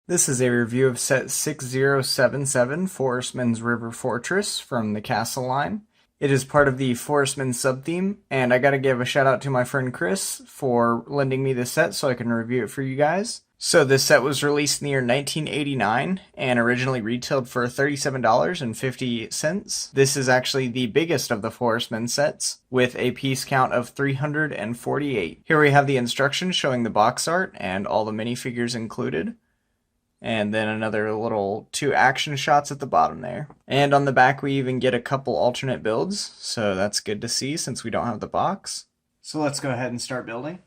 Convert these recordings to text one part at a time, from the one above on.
This is a review of set 6077, Forestmen's River Fortress from the Castle line. It is part of the Forestmen subtheme, and I gotta give a shout out to my friend Chris for lending me this set so I can review it for you guys. So this set was released in the year 1989 and originally retailed for $37.50. This is actually the biggest of the Forestmen sets with a piece count of 348. Here we have the instructions showing the box art and all the minifigures included. And then another little 2 action shots at the bottom there. And on the back we even get a couple alternate builds, so that's good to see since we don't have the box. So let's go ahead and start building.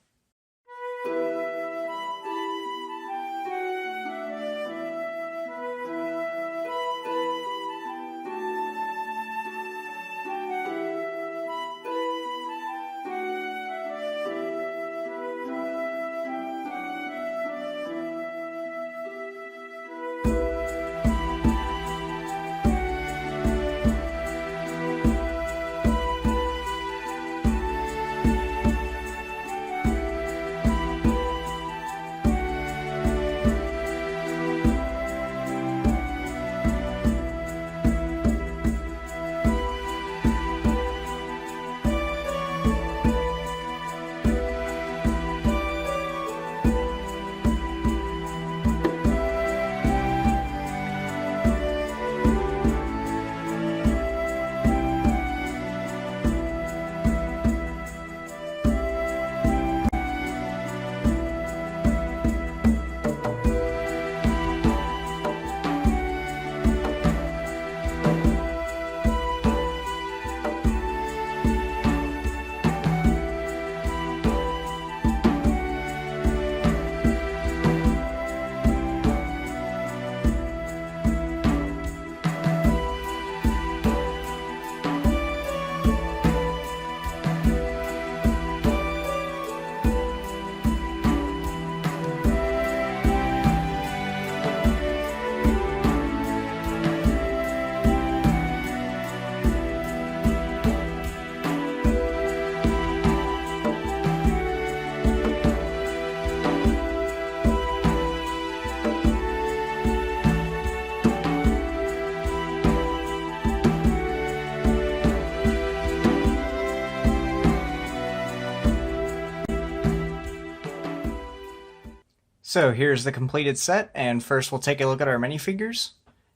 So here's the completed set, and first we'll take a look at our minifigures.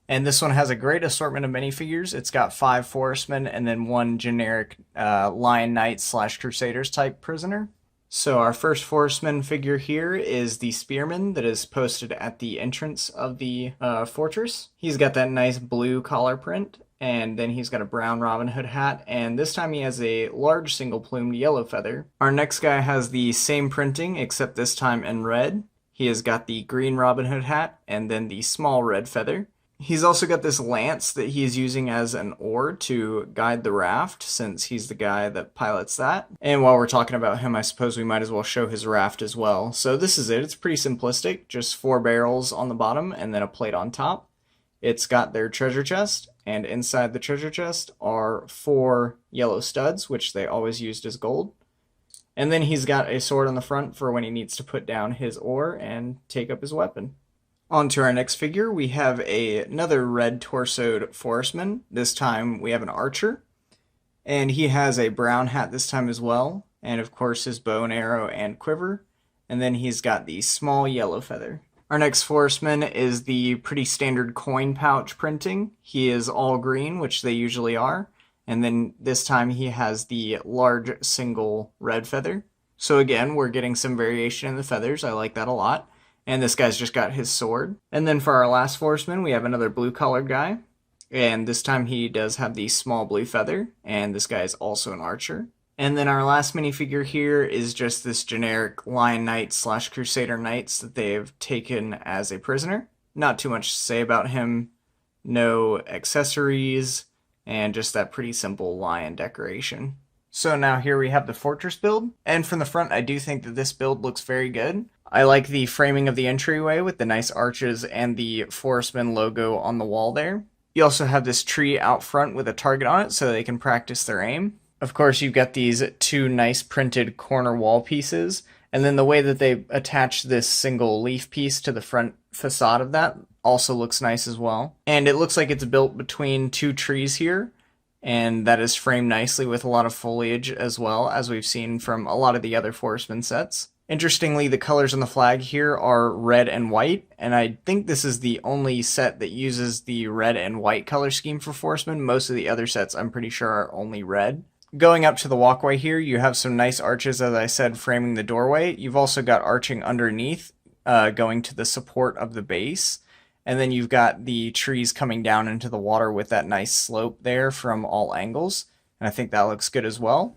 And this one has a great assortment of minifigures. It's got 5 Forestmen and then 1 generic Lion Knight / Crusaders type prisoner. So our first Forestman figure here is the Spearman that is posted at the entrance of the fortress. He's got that nice blue collar print, and then he's got a brown Robin Hood hat, and this time he has a large single plumed yellow feather. Our next guy has the same printing except this time in red. He has got the green Robin Hood hat and then the small red feather. He's also got this lance that he is using as an oar to guide the raft, since he's the guy that pilots that. And while we're talking about him, I suppose we might as well show his raft as well. So this is it. It's pretty simplistic. Just 4 barrels on the bottom and then a plate on top. It's got their treasure chest, and inside the treasure chest are 4 yellow studs, which they always used as gold. And then he's got a sword on the front for when he needs to put down his oar and take up his weapon. On to our next figure, we have another red torsoed Forestman. This time we have an archer. And he has a brown hat this time as well. And of course his bow and arrow and quiver. And then he's got the small yellow feather. Our next Forestman is the pretty standard coin pouch printing. He is all green, which they usually are. And then this time he has the large single red feather. So again, we're getting some variation in the feathers. I like that a lot. And this guy's just got his sword. And then for our last Forestman, we have another blue colored guy. And this time he does have the small blue feather. And this guy is also an archer. And then our last minifigure here is just this generic Lion Knight / Crusader Knights that they've taken as a prisoner. Not too much to say about him. No accessories. And just that pretty simple lion decoration. So now here we have the fortress build, and from the front I do think that this build looks very good. I like the framing of the entryway with the nice arches and the Forestman logo on the wall there. You also have this tree out front with a target on it so they can practice their aim. Of course, you've got these 2 nice printed corner wall pieces, And then the way that they attach this single leaf piece to the front facade of that also looks nice as well. And it looks like it's built between two trees here, and that is framed nicely with a lot of foliage as well, as we've seen from a lot of the other Forestmen sets. Interestingly, the colors on the flag here are red and white, and I think this is the only set that uses the red and white color scheme for Forestmen. Most of the other sets, I'm pretty sure, are only red. Going up to the walkway here, you have some nice arches, as I said, framing the doorway. You've also got arching underneath, going to the support of the base. And then you've got the trees coming down into the water with that nice slope there from all angles. And I think that looks good as well.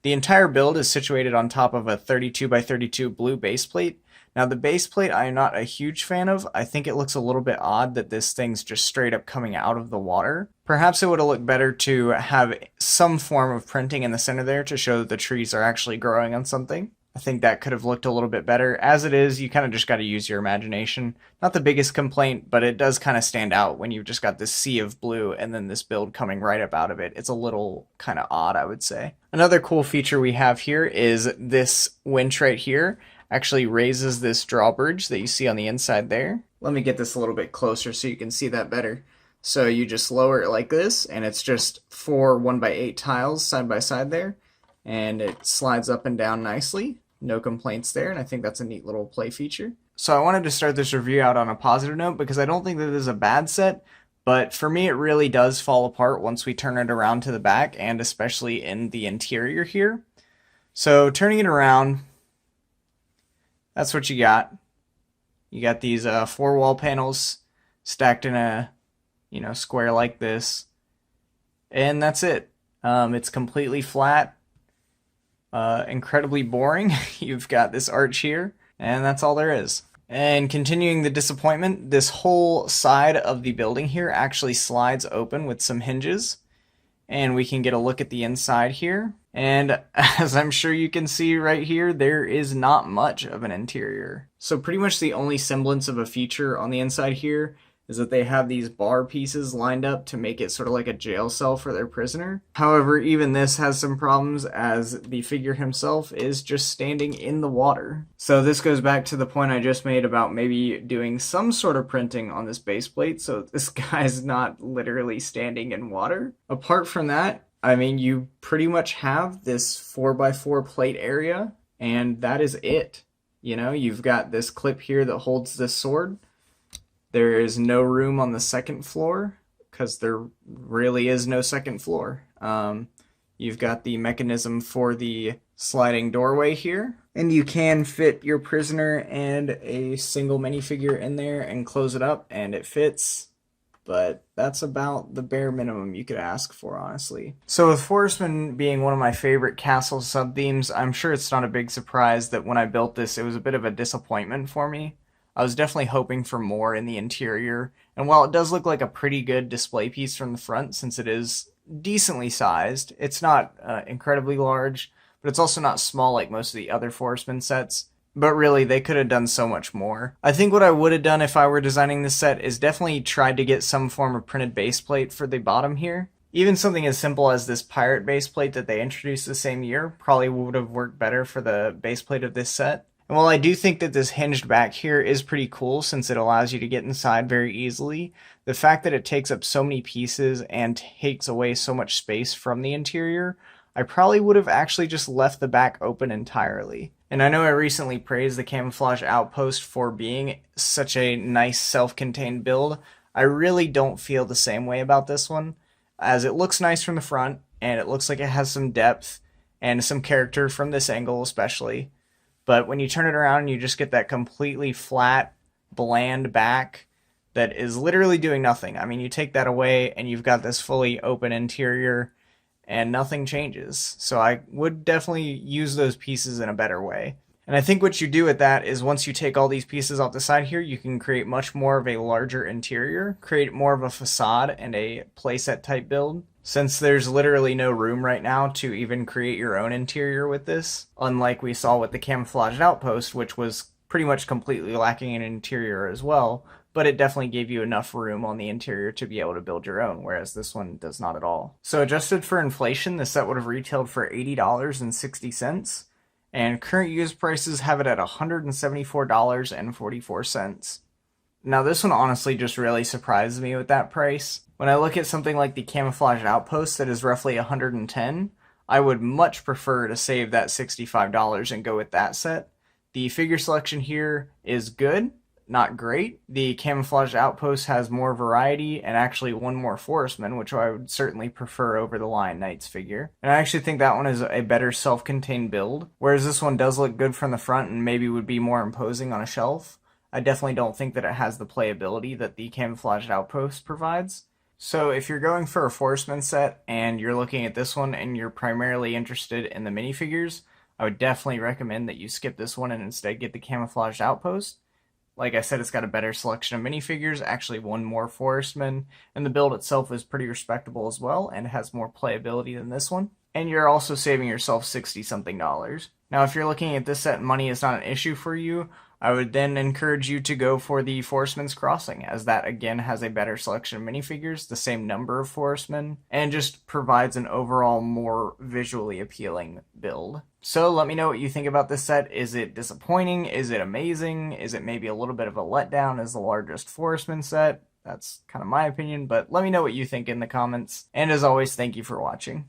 The entire build is situated on top of a 32 by 32 blue base plate. Now the base plate I am not a huge fan of. I think it looks a little bit odd that this thing's just straight up coming out of the water. Perhaps it would have looked better to have some form of printing in the center there to show that the trees are actually growing on something. I think that could have looked a little bit better. As it is, you kind of just got to use your imagination. Not the biggest complaint, but it does kind of stand out when you've just got this sea of blue and then this build coming right up out of it. It's a little kind of odd, I would say. Another cool feature we have here is this winch right here actually raises this drawbridge that you see on the inside there. Let me get this a little bit closer so you can see that better. So you just lower it like this, and it's just 4 1x8 tiles side by side there, and it slides up and down nicely. No complaints there, and I think that's a neat little play feature. So I wanted to start this review out on a positive note because I don't think that this is a bad set, but for me it really does fall apart once we turn it around to the back, and especially in the interior here. So turning it around, that's what you got. You got these 4 wall panels stacked in a square like this, and that's it. It's completely flat. Incredibly boring. You've got this arch here, and that's all there is. And continuing the disappointment, this whole side of the building here actually slides open with some hinges, and we can get a look at the inside here. And as I'm sure you can see right here, there is not much of an interior. So pretty much the only semblance of a feature on the inside here is that they have these bar pieces lined up to make it sort of like a jail cell for their prisoner. However, even this has some problems as the figure himself is just standing in the water. So this goes back to the point I just made about maybe doing some sort of printing on this base plate so this guy's not literally standing in water. Apart from that, I mean, you pretty much have this 4x4 plate area, and that is it. You've got this clip here that holds this sword. There is no room on the second floor because there really is no second floor. You've got the mechanism for the sliding doorway here, and you can fit your prisoner and a single minifigure in there and close it up, and it fits. But that's about the bare minimum you could ask for, honestly. So with Forestmen being one of my favorite castle sub-themes, I'm sure it's not a big surprise that when I built this, it was a bit of a disappointment for me. I was definitely hoping for more in the interior, and while it does look like a pretty good display piece from the front since it is decently sized, it's not incredibly large, but it's also not small like most of the other Forestmen sets. But really, they could have done so much more. I think what I would have done if I were designing this set is definitely tried to get some form of printed base plate for the bottom here. Even something as simple as this pirate base plate that they introduced the same year probably would have worked better for the base plate of this set. And while I do think that this hinged back here is pretty cool since it allows you to get inside very easily, the fact that it takes up so many pieces and takes away so much space from the interior, I probably would have actually just left the back open entirely. And I know I recently praised the Camouflage Outpost for being such a nice self-contained build. I really don't feel the same way about this one, as it looks nice from the front, and it looks like it has some depth and some character from this angle especially. But when you turn it around, you just get that completely flat, bland back that is literally doing nothing. I mean, you take that away and you've got this fully open interior and nothing changes. So I would definitely use those pieces in a better way. And I think what you do with that is once you take all these pieces off the side here, you can create much more of a larger interior, create more of a facade and a playset type build. Since there's literally no room right now to even create your own interior with this, unlike we saw with the Camouflaged Outpost, which was pretty much completely lacking in interior as well, but it definitely gave you enough room on the interior to be able to build your own, whereas this one does not at all. So adjusted for inflation, the set would have retailed for $80.60, and current used prices have it at $174.44. Now, this one honestly just really surprised me with that price. When I look at something like the Camouflage Outpost that is roughly 110, I would much prefer to save that $65 and go with that set. The figure selection here is good, not great. The Camouflage Outpost has more variety and actually one more Forestman, which I would certainly prefer over the Lion Knights figure. And I actually think that one is a better self-contained build, whereas this one does look good from the front and maybe would be more imposing on a shelf. I definitely don't think that it has the playability that the Camouflaged Outpost provides. So if you're going for a Forestman set and you're looking at this one and you're primarily interested in the minifigures, I would definitely recommend that you skip this one and instead get the Camouflaged Outpost. Like I said, it's got a better selection of minifigures, actually one more Forestman, and the build itself is pretty respectable as well and has more playability than this one. And you're also saving yourself $60-something. Now, if you're looking at this set and money is not an issue for you, I would then encourage you to go for the Forestman's Crossing, as that again has a better selection of minifigures, the same number of Forestmen, and just provides an overall more visually appealing build. So let me know what you think about this set. Is it disappointing? Is it amazing? Is it maybe a little bit of a letdown as the largest Forestman set? That's kind of my opinion, but let me know what you think in the comments. And as always, thank you for watching.